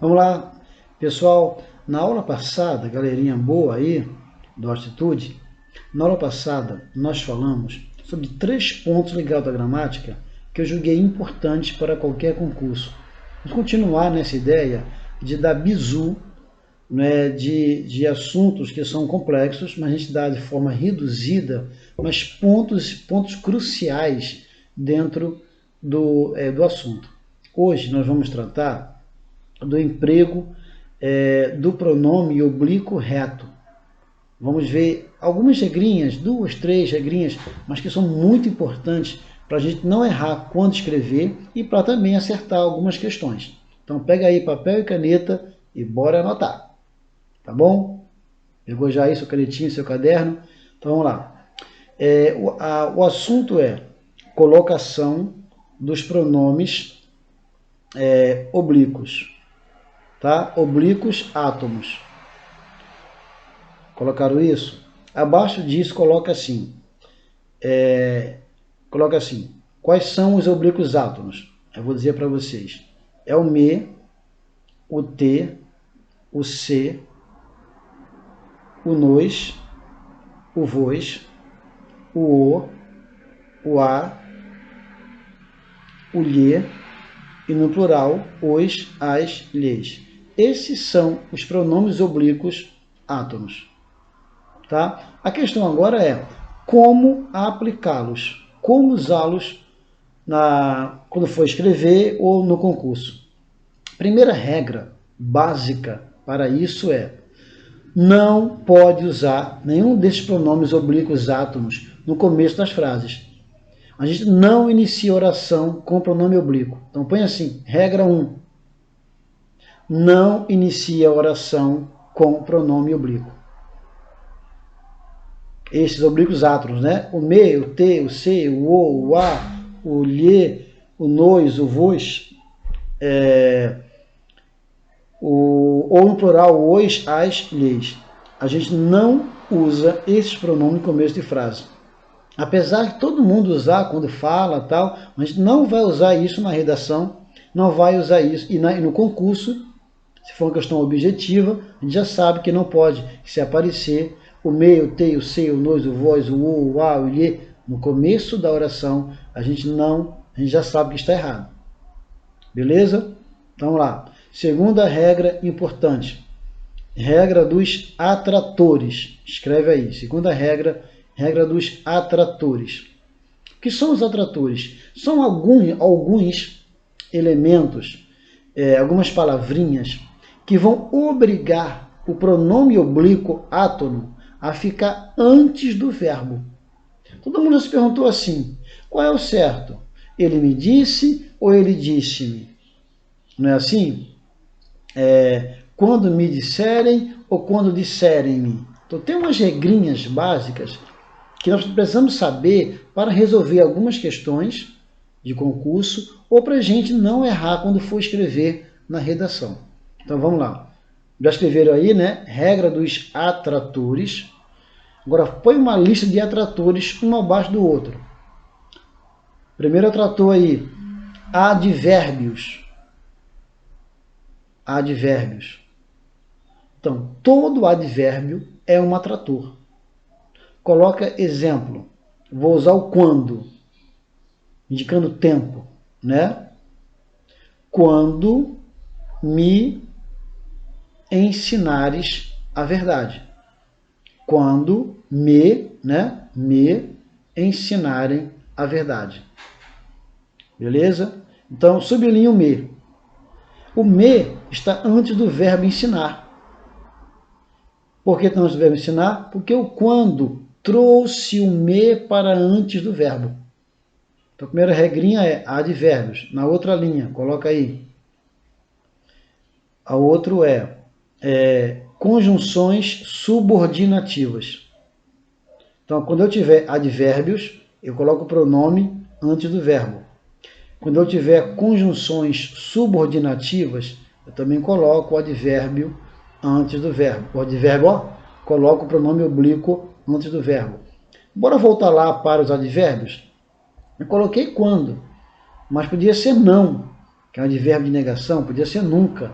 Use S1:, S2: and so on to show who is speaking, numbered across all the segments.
S1: Vamos lá, pessoal. Na aula passada, galerinha boa aí do Altitude, na aula passada nós falamos sobre 3 pontos ligados à gramática que eu julguei importantes para qualquer concurso. Vamos continuar nessa ideia de dar bizu, né, de assuntos que são complexos, mas a gente dá de forma reduzida, mas pontos cruciais dentro do assunto. Hoje nós vamos tratar do emprego do pronome oblíquo reto. Vamos ver algumas regrinhas, 2, 3 regrinhas, mas que são muito importantes para a gente não errar quando escrever e para também acertar algumas questões. Então pega aí papel e caneta e bora anotar. Tá bom? Pegou já aí sua canetinha, seu caderno? Então vamos lá. O assunto é colocação dos pronomes oblíquos. Tá? Oblíquos átomos. Colocaram isso? Abaixo disso coloca assim. Quais são os oblíquos átomos? Eu vou dizer para vocês. É o me, o te, o se, o nos, o vos, o a, o lhe e no plural os, as, lhes. Esses são os pronomes oblíquos átomos. Tá? A questão agora é como aplicá-los, como usá-los quando for escrever ou no concurso. Primeira regra básica para isso é: não pode usar nenhum desses pronomes oblíquos átomos no começo das frases. A gente não inicia oração com pronome oblíquo. Então põe assim, regra 1. Não inicia a oração com pronome oblíquo. Esses oblíquos átomos, né? O me, o te, o se, o a, o lhe, o nos, o vos, ou no plural, os, as, lhes. A gente não usa esses pronomes no começo de frase. Apesar de todo mundo usar quando fala tal, a gente não vai usar isso na redação, não vai usar isso. E no concurso, se for uma questão objetiva, a gente já sabe que não pode se aparecer o me, o te, o se, o nos, o vos, o a, o lhe. No começo da oração, a gente já sabe que está errado. Beleza? Então vamos lá. Segunda regra importante. Regra dos atratores. Escreve aí. Segunda regra, regra dos atratores. O que são os atratores? São alguns elementos, algumas palavrinhas que vão obrigar o pronome oblíquo átono a ficar antes do verbo. Todo mundo se perguntou assim: qual é o certo? Ele me disse ou ele disse-me? Não é assim? Quando me disserem ou quando disserem-me. Então tem umas regrinhas básicas que nós precisamos saber para resolver algumas questões de concurso ou para a gente não errar quando for escrever na redação. Então vamos lá. Já escreveram aí, né? Regra dos atratores. Agora põe uma lista de atratores um abaixo do outro. Primeiro atrator aí, advérbios. Advérbios. Então, todo advérbio é um atrator. Coloca exemplo. Vou usar o quando, indicando tempo, né? Quando me ensinares a verdade. Quando me ensinarem a verdade. Beleza? Então, sublinha o me. O me está antes do verbo ensinar. Por que está antes do verbo ensinar? Porque o quando trouxe o me para antes do verbo. Então, a primeira regrinha é advérbios. Na outra linha, coloca aí. A outra é conjunções subordinativas. Então, quando eu tiver advérbios, eu coloco o pronome antes do verbo. Quando eu tiver conjunções subordinativas, eu também coloco o advérbio antes do verbo. O advérbio, coloco o pronome oblíquo antes do verbo. Bora voltar lá para os advérbios? Eu coloquei quando, mas podia ser não, que é um advérbio de negação, podia ser nunca.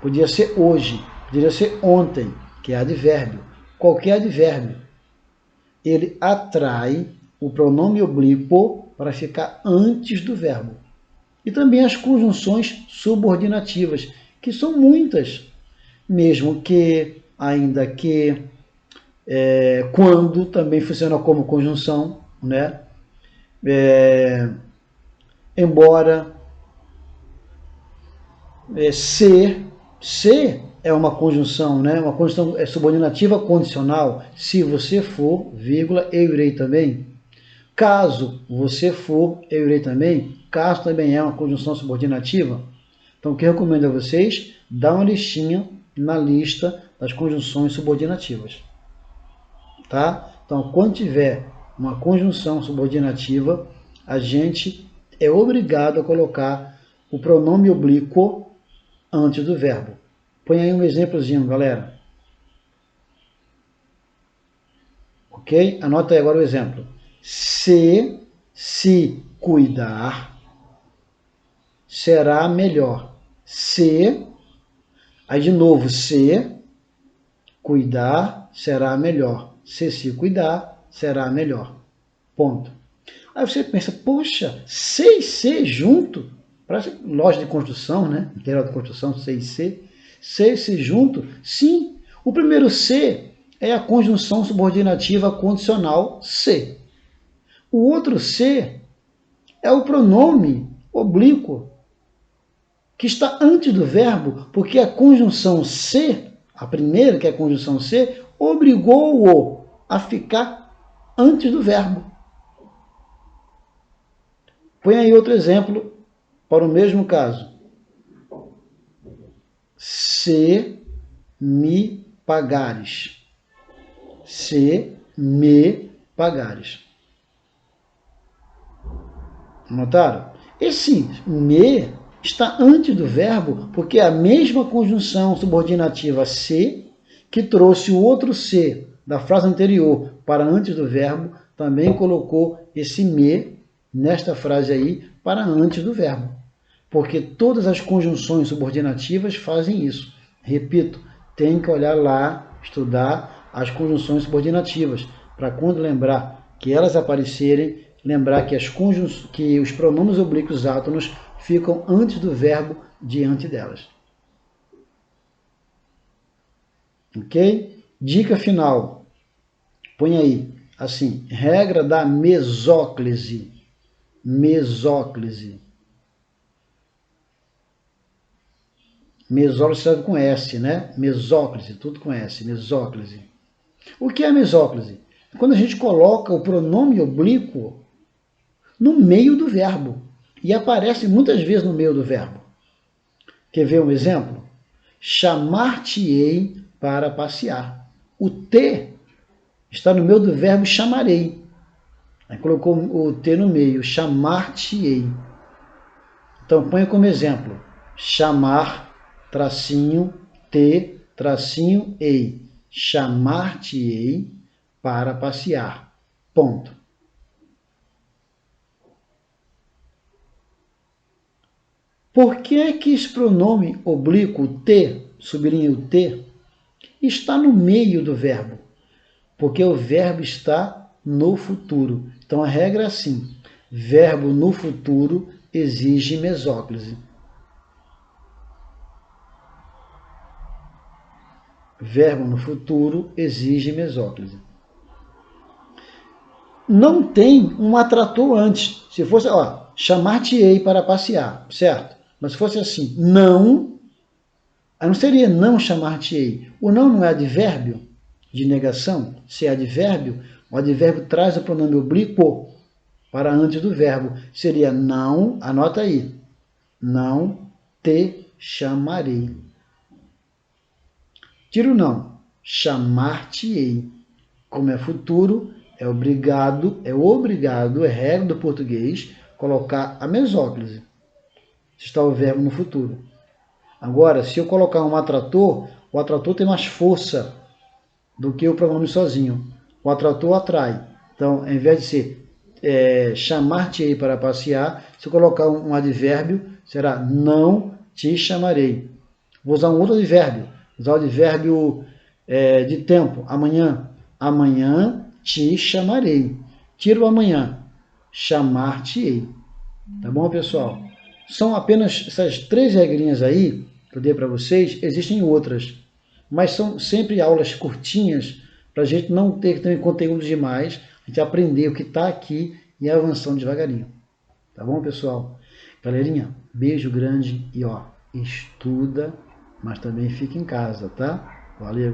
S1: podia ser hoje, podia ser ontem, que é advérbio. Qualquer advérbio, ele atrai o pronome oblíquo para ficar antes do verbo. E também as conjunções subordinativas, que são muitas, mesmo que, ainda que, quando também funciona como conjunção, né? Embora, se é uma conjunção, né? Uma conjunção subordinativa condicional. Se você for, vírgula, eu irei também. Caso você for, eu irei também. Caso também é uma conjunção subordinativa. Então, o que eu recomendo a vocês? Dá uma listinha na lista das conjunções subordinativas. Tá? Então, quando tiver uma conjunção subordinativa, a gente é obrigado a colocar o pronome oblíquo antes do verbo. Põe aí um exemplozinho, galera. Ok? Anota aí agora o exemplo. Se cuidar, será melhor. Aí de novo, se cuidar, será melhor. Se cuidar, será melhor. Ponto. Aí você pensa, poxa, C e C junto? Parece loja de construção, né? Integral de construção, C e C. C e C junto? Sim. O primeiro C é a conjunção subordinativa condicional se. O outro se é o pronome oblíquo que está antes do verbo, porque a conjunção se, a primeira, que é a conjunção se, obrigou-o a ficar antes do verbo. Põe aí outro exemplo para o mesmo caso. Se me pagares. Se me pagares. Notaram? Esse me está antes do verbo, porque é a mesma conjunção subordinativa se, que trouxe o outro se da frase anterior para antes do verbo, também colocou esse me nesta frase aí para antes do verbo. Porque todas as conjunções subordinativas fazem isso. Repito, tem que olhar lá, estudar as conjunções subordinativas, para quando lembrar que elas aparecerem, lembrar que, que os pronomes oblíquos átonos ficam antes do verbo diante delas. Ok? Dica final. Põe aí, assim, regra da mesóclise. Mesóclise. Mesóclise serve com S, né? Mesóclise, tudo com S, mesóclise. O que é mesóclise? Quando a gente coloca o pronome oblíquo no meio do verbo. E aparece muitas vezes no meio do verbo. Quer ver um exemplo? Chamar-te-ei para passear. O T está no meio do verbo chamarei. Aí colocou o T no meio, chamar-te-ei. Então, ponha como exemplo. Chamar, tracinho, T, tracinho, ei. Chamar-te-ei para passear. Ponto. Por que é que esse pronome oblíquo, T, sublinha o T, está no meio do verbo? Porque o verbo está no futuro. Então a regra é assim: verbo no futuro exige mesóclise. Verbo no futuro exige mesóclise. Não tem um atrator antes. Se fosse, chamar-te-ei para passear, certo? Mas se fosse assim, não, aí não seria não chamar-te-ei. O não é advérbio de negação? Se é advérbio, o advérbio traz o pronome oblíquo para antes do verbo. Seria não, anota aí, não te chamarei. Tira o não, chamar-te-ei. Como é futuro, é obrigado, é regra do português, colocar a mesóclise. Está o verbo no futuro. Agora, se eu colocar um atrator, o atrator tem mais força do que o pronome sozinho. O atrator atrai. Então, ao invés de ser chamar-te-ei para passear, se eu colocar um advérbio, será não te chamarei. Vou usar um outro advérbio, usar o advérbio de tempo, amanhã. Amanhã te chamarei. Tiro o amanhã, chamar-te-ei. Tá bom, pessoal? São apenas essas 3 regrinhas aí que eu dei para vocês, existem outras, mas são sempre aulas curtinhas para a gente não ter também conteúdo demais, a gente aprender o que está aqui e ir avançando devagarinho. Tá bom, pessoal? Galerinha, beijo grande e ó, estuda, mas também fica em casa, tá? Valeu!